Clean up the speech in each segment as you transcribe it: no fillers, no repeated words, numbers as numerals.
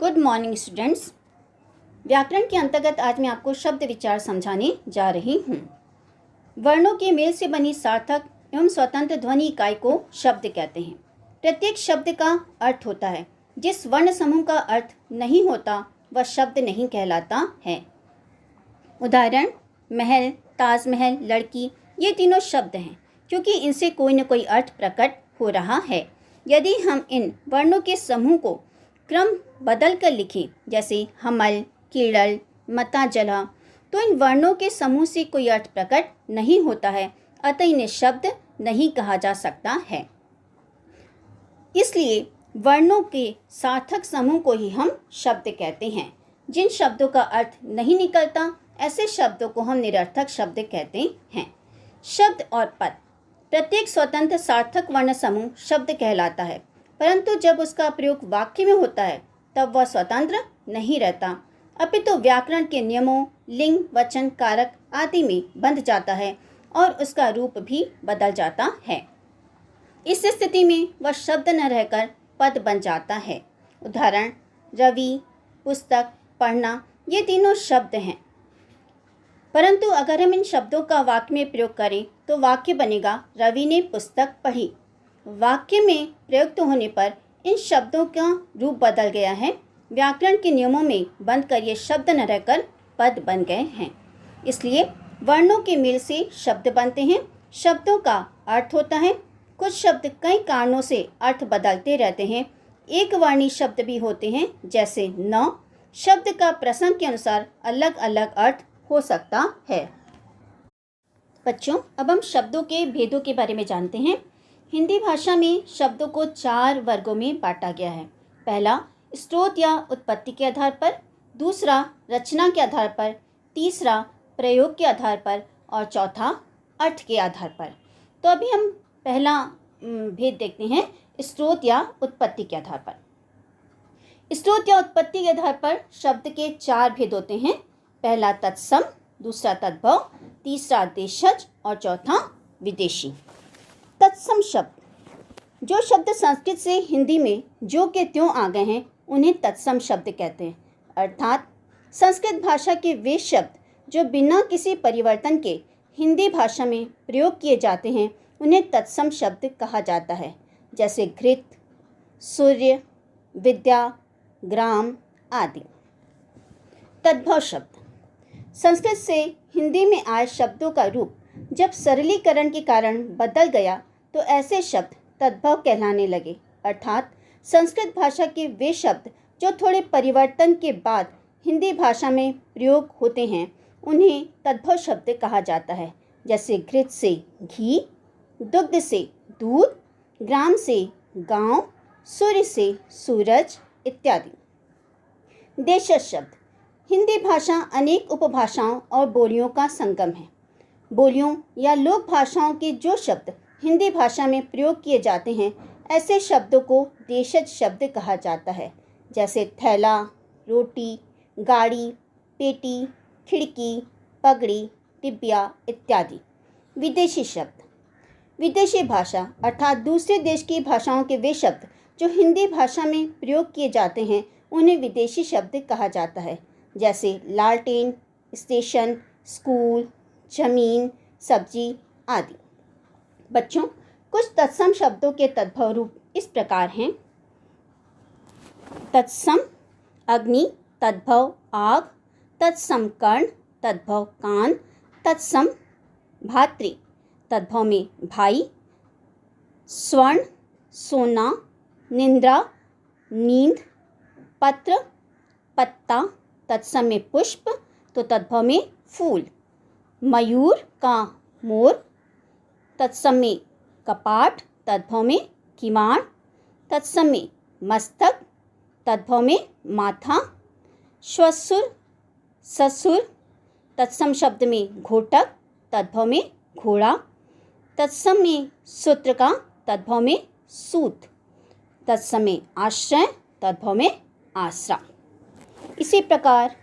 Good morning students. व्याकरण के अंतर्गत आज मैं आपको शब्द विचार समझाने जा रही हूँ। वर्णों के मेल से बनी सार्थक एवं स्वतंत्र ध्वनि इकाई को शब्द कहते हैं। प्रत्येक शब्द का अर्थ होता है। जिस वर्ण समूह का अर्थ नहीं होता वह शब्द नहीं कहलाता है। उदाहरण महल, ताजमहल, लड़की, ये तीनों शब्द हैं क्योंकि इनसे कोई न कोई अर्थ प्रकट हो रहा है। यदि हम इन वर्णों के समूह को क्रम बदल कर लिखें, जैसे हमल, कीड़ल, मता, जला, तो इन वर्णों के समूह से कोई अर्थ प्रकट नहीं होता है, अतः इन्हें शब्द नहीं कहा जा सकता है। इसलिए वर्णों के सार्थक समूह को ही हम शब्द कहते हैं। जिन शब्दों का अर्थ नहीं निकलता ऐसे शब्दों को हम निरर्थक शब्द कहते हैं। शब्द और पद, प्रत्येक स्वतंत्र सार्थक वर्ण समूह शब्द कहलाता है, परंतु जब उसका प्रयोग वाक्य में होता है तब वह स्वतंत्र नहीं रहता, अपितु व्याकरण के नियमों, लिंग, वचन, कारक आदि में बंध जाता है और उसका रूप भी बदल जाता है। इस स्थिति में वह शब्द न रहकर पद बन जाता है। उदाहरण रवि, पुस्तक, पढ़ना, ये तीनों शब्द हैं, परंतु अगर हम इन शब्दों का वाक्य में प्रयोग करें तो वाक्य बनेगा रवि ने पुस्तक पढ़ी। वाक्य में प्रयुक्त होने पर इन शब्दों का रूप बदल गया है। व्याकरण के नियमों में बंध कर ये शब्द न रहकर पद बन गए हैं। इसलिए वर्णों के मेल से शब्द बनते हैं। शब्दों का अर्थ होता है। कुछ शब्द कई कारणों से अर्थ बदलते रहते हैं। एक वर्णी शब्द भी होते हैं, जैसे न। शब्द का प्रसंग के अनुसार अलग अलग अर्थ हो सकता है। बच्चों, अब हम शब्दों के भेदों के बारे में जानते हैं। हिंदी भाषा में शब्दों को 4 वर्गों में बांटा गया है। पहला स्रोत या उत्पत्ति के आधार पर, दूसरा रचना के आधार पर, तीसरा प्रयोग के आधार पर और चौथा अर्थ के आधार पर। तो अभी हम पहला भेद देखते हैं, स्रोत या उत्पत्ति के आधार पर। स्रोत या उत्पत्ति के आधार पर शब्द के 4 भेद होते हैं। पहला तत्सम, दूसरा तद्भव, तीसरा देशज और चौथा विदेशी। तत्सम शब्द, जो शब्द संस्कृत से हिंदी में जो के त्यों आ गए हैं उन्हें तत्सम शब्द कहते हैं। अर्थात संस्कृत भाषा के वे शब्द जो बिना किसी परिवर्तन के हिंदी भाषा में प्रयोग किए जाते हैं उन्हें तत्सम शब्द कहा जाता है, जैसे घृत, सूर्य, विद्या, ग्राम आदि। तद्भव शब्द, संस्कृत से हिंदी में आए शब्दों का रूप जब सरलीकरण के कारण बदल गया तो ऐसे शब्द तद्भव कहलाने लगे। अर्थात संस्कृत भाषा के वे शब्द जो थोड़े परिवर्तन के बाद हिंदी भाषा में प्रयोग होते हैं उन्हें तद्भव शब्द कहा जाता है, जैसे घृत से घी, दुग्ध से दूध, ग्राम से गांव, सूर्य से सूरज इत्यादि। देशज शब्द, हिंदी भाषा अनेक उपभाषाओं और बोलियों का संगम है। बोलियों या लोक भाषाओं के जो शब्द हिंदी भाषा में प्रयोग किए जाते हैं ऐसे शब्दों को देशज शब्द कहा जाता है, जैसे थैला, रोटी, गाड़ी, पेटी, खिड़की, पगड़ी, डिबिया इत्यादि। विदेशी शब्द, विदेशी भाषा अर्थात दूसरे देश की भाषाओं के वे शब्द जो हिंदी भाषा में प्रयोग किए जाते हैं उन्हें विदेशी शब्द कहा जाता है, जैसे लालटेन, स्टेशन, स्कूल, जमीन, सब्जी आदि। बच्चों, कुछ तत्सम शब्दों के तद्भव रूप इस प्रकार हैं। तत्सम अग्नि, तद्भव आग, तत्सम कर्ण, तद्भव कान, तत्सम भातृ, तद्भव में भाई, स्वर्ण सोना, निंद्रा नींद, पत्र पत्ता, तत्सम में पुष्प तो तद्भव में फूल, मयूर का मोर, तत्सम में कपाट, तद्भव में किवाड़, तत्सम में मस्तक, तद्भव में माथा, श्वसुर ससुर, तत्सम शब्द में घोटक, तद्भव में घोड़ा, तत्सम में सूत्र का, तद्भव में सूत, तत्सम में आश्रय, तद्भव में आसरा। इसी प्रकार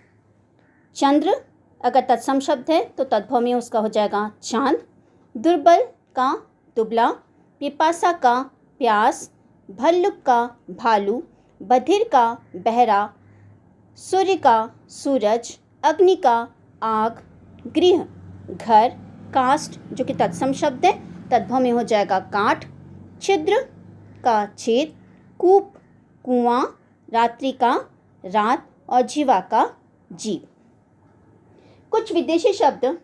चंद्र अगर तत्सम शब्द है तो तद्भव में उसका हो जाएगा चांद। दुर्बल का दुबला, पिपासा का प्यास, भल्लुक का भालू, बधिर का बहरा, सूर्य का सूरज, अग्नि का आग, गृह घर, काष्ठ जो कि तत्सम शब्द है, तद्भव में हो जाएगा काठ, छिद्र का छेद, कूप कुआं, रात्रि का रात और जीवा का जीव। कुछ विदेशी शब्द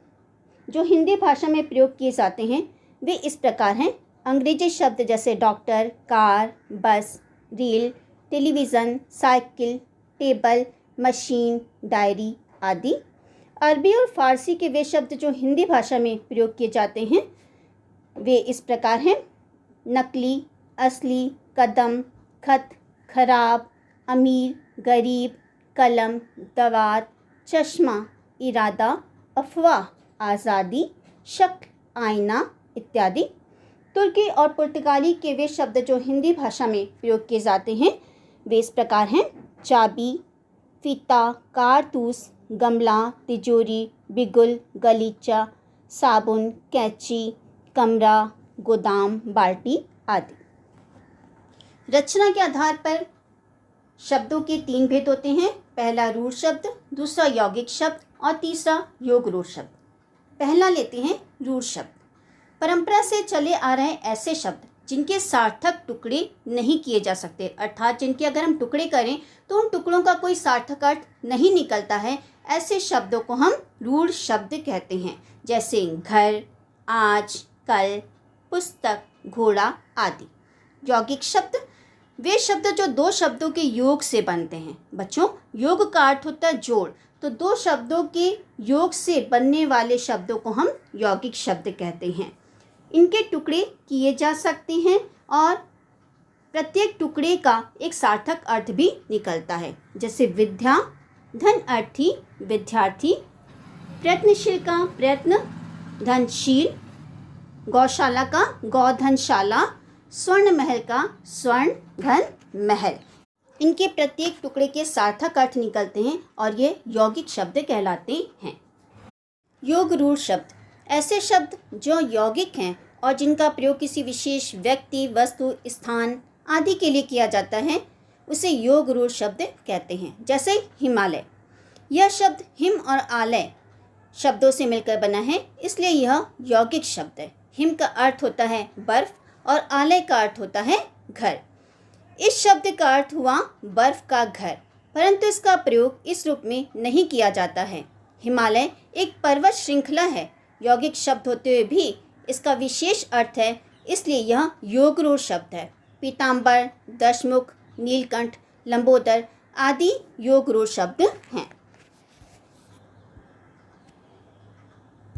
जो हिंदी भाषा में प्रयोग किए जाते हैं वे इस प्रकार हैं। अंग्रेजी शब्द जैसे डॉक्टर, कार, बस, rail, television, cycle, table, machine, diary आदि। अरबी और फारसी के वे शब्द जो हिंदी भाषा में प्रयोग किए जाते हैं वे इस प्रकार हैं। नकली, असली, कदम, खत, खराब, अमीर, गरीब, कलम, दवात, चश्मा, इरादा, अफवाह, आज़ादी, शक्ल, आईना इत्यादि। तुर्की और पुर्तगाली के वे शब्द जो हिंदी भाषा में प्रयोग किए जाते हैं वे इस प्रकार हैं। चाबी, फीता, कारतूस, गमला, तिजोरी, बिगुल, गलीचा, साबुन, कैंची, कमरा, गोदाम, बाल्टी आदि। रचना के आधार पर शब्दों के 3 भेद होते हैं। पहला रूढ़ शब्द, दूसरा यौगिक शब्द और तीसरा योग रूढ़ शब्द। पहला लेते हैं रूढ़ शब्द। परंपरा से चले आ रहे ऐसे शब्द जिनके सार्थक टुकड़े नहीं किए जा सकते, अर्थात जिनके अगर हम टुकड़े करें तो उन टुकड़ों का कोई सार्थक अर्थ नहीं निकलता है, ऐसे शब्दों को हम रूढ़ शब्द कहते हैं। जैसे घर, आज, कल, पुस्तक, घोड़ा आदि। यौगिक शब्द वे शब्द जो 2 शब्दों के योग से बनते हैं। बच्चों, योग का अर्थ होता है जोड़, तो 2 शब्दों के योग से बनने वाले शब्दों को हम यौगिक शब्द कहते हैं। इनके टुकड़े किए जा सकते हैं और प्रत्येक टुकड़े का एक सार्थक अर्थ भी निकलता है। जैसे विद्या, धन अर्थी, विद्यार्थी, प्रयत्नशील का प्रयत्न, धनशील, गौशाला का गौधनशाला, स्वर्ण महल का स्वर्ण घन महल। इनके प्रत्येक टुकड़े के सार्थक अर्थ निकलते हैं और ये यौगिक शब्द कहलाते हैं। योग रूढ़ शब्द ऐसे शब्द जो यौगिक हैं और जिनका प्रयोग किसी विशेष व्यक्ति, वस्तु, स्थान आदि के लिए किया जाता है उसे योग रूढ़ शब्द कहते हैं। जैसे हिमालय, यह शब्द हिम और आलय शब्दों से मिलकर बना है, इसलिए यह यौगिक शब्द है। हिम का अर्थ होता है बर्फ और आलय का अर्थ होता है घर। इस शब्द का अर्थ हुआ बर्फ का घर, परंतु इसका प्रयोग इस रूप में नहीं किया जाता है। हिमालय एक पर्वत श्रृंखला है, यौगिक शब्द होते हुए भी इसका विशेष अर्थ है, इसलिए यह योग रूढ़ शब्द है। पीताम्बर, दशमुख, नीलकंठ, लंबोदर आदि योग रूढ़ शब्द हैं।